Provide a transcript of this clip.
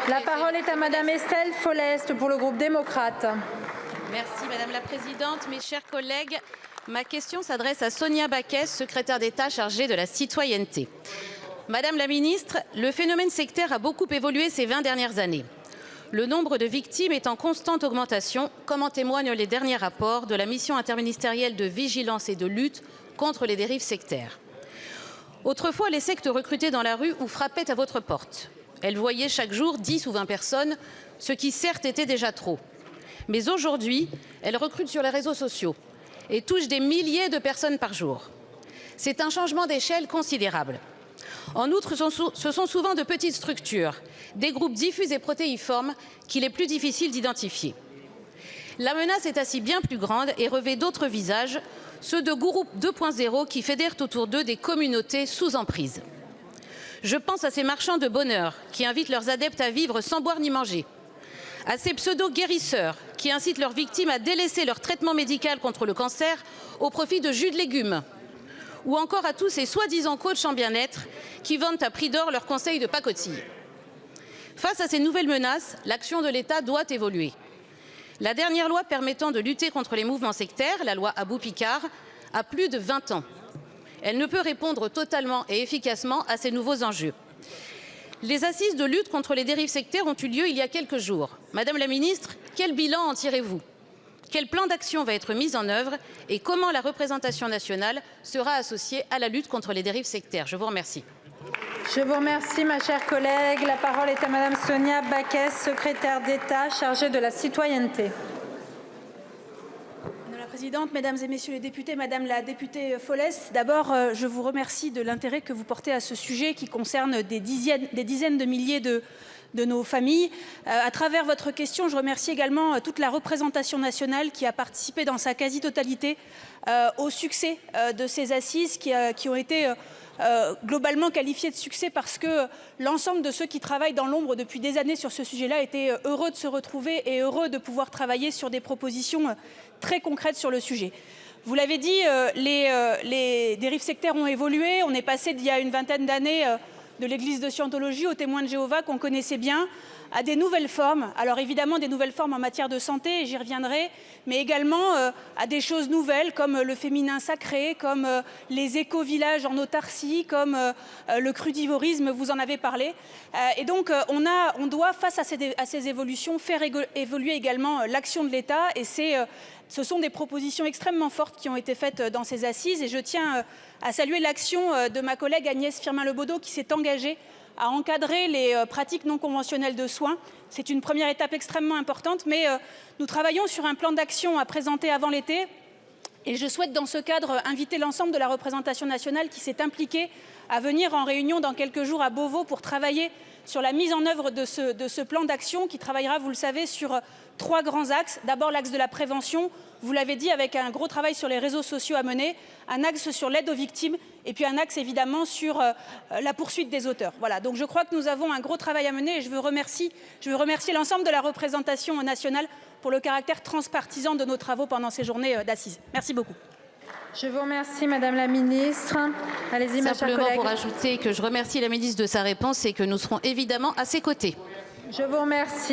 La parole est à Madame Estelle Follest pour le groupe démocrate. Merci Madame la Présidente. Mes chers collègues, ma question s'adresse à Sonia Backès, secrétaire d'État chargée de la citoyenneté. Madame la Ministre, le phénomène sectaire a beaucoup évolué ces 20 dernières années. Le nombre de victimes est en constante augmentation, comme en témoignent les derniers rapports de la mission interministérielle de vigilance et de lutte contre les dérives sectaires. Autrefois, les sectes recrutaient dans la rue ou frappaient à votre porte. Elles voyaient chaque jour 10 ou 20 personnes, ce qui certes était déjà trop. Mais aujourd'hui, elles recrutent sur les réseaux sociaux et touchent des milliers de personnes par jour. C'est un changement d'échelle considérable. En outre, ce sont souvent de petites structures, des groupes diffus et protéiformes qu'il est plus difficile d'identifier. La menace est ainsi bien plus grande et revêt d'autres visages, ceux de groupes 2.0 qui fédèrent autour d'eux des communautés sous emprise. Je pense à ces marchands de bonheur qui invitent leurs adeptes à vivre sans boire ni manger, à ces pseudo-guérisseurs qui incitent leurs victimes à délaisser leur traitement médical contre le cancer au profit de jus de légumes, ou encore à tous ces soi-disant coachs en bien-être qui vendent à prix d'or leurs conseils de pacotille. Face à ces nouvelles menaces, l'action de l'État doit évoluer. La dernière loi permettant de lutter contre les mouvements sectaires, la loi Abou-Picard, a plus de 20 ans. Elle ne peut répondre totalement et efficacement à ces nouveaux enjeux. Les assises de lutte contre les dérives sectaires ont eu lieu il y a quelques jours. Madame la Ministre, quel bilan en tirez-vous ? Quel plan d'action va être mis en œuvre et comment la représentation nationale sera associée à la lutte contre les dérives sectaires? Je vous remercie. Je vous remercie, ma chère collègue. La parole est à Madame Sonia Backès, secrétaire d'État chargée de la citoyenneté. Madame la Présidente, Mesdames et Messieurs les députés, Madame la députée Follest, d'abord, je vous remercie de l'intérêt que vous portez à ce sujet qui concerne des dizaines de milliers de nos familles. À travers votre question, je remercie également toute la représentation nationale qui a participé dans sa quasi-totalité au succès de ces assises qui ont été globalement qualifiées de succès parce que l'ensemble de ceux qui travaillent dans l'ombre depuis des années sur ce sujet-là étaient heureux de se retrouver et heureux de pouvoir travailler sur des propositions très concrètes sur le sujet. Vous l'avez dit, les dérives sectaires ont évolué. On est passé d'il y a une vingtaine d'années de l'église de Scientologie aux témoins de Jéhovah qu'on connaissait bien, à des nouvelles formes. Alors évidemment des nouvelles formes en matière de santé, et j'y reviendrai, mais également à des choses nouvelles comme le féminin sacré, comme les éco-villages en autarcie, comme le crudivorisme, vous en avez parlé. Et donc on doit, face à ces évolutions, faire évoluer également l'action de l'État, et ce sont des propositions extrêmement fortes qui ont été faites dans ces assises, et je tiens à saluer l'action de ma collègue Agnès Firmin-Lebaudot qui s'est engagée à encadrer les pratiques non conventionnelles de soins. C'est une première étape extrêmement importante, mais nous travaillons sur un plan d'action à présenter avant l'été. Et je souhaite dans ce cadre inviter l'ensemble de la représentation nationale qui s'est impliquée à venir en réunion dans quelques jours à Beauvau pour travailler sur la mise en œuvre de ce plan d'action qui travaillera, vous le savez, sur 3 grands axes. D'abord l'axe de la prévention, vous l'avez dit, avec un gros travail sur les réseaux sociaux à mener, un axe sur l'aide aux victimes et puis un axe évidemment sur la poursuite des auteurs. Voilà, donc je crois que nous avons un gros travail à mener et je veux remercier l'ensemble de la représentation nationale pour le caractère transpartisan de nos travaux pendant ces journées d'assises. Merci beaucoup. Je vous remercie, Madame la Ministre. Allez-y, ma chère collègue. Simplement pour ajouter que je remercie la Ministre de sa réponse et que nous serons évidemment à ses côtés. Je vous remercie.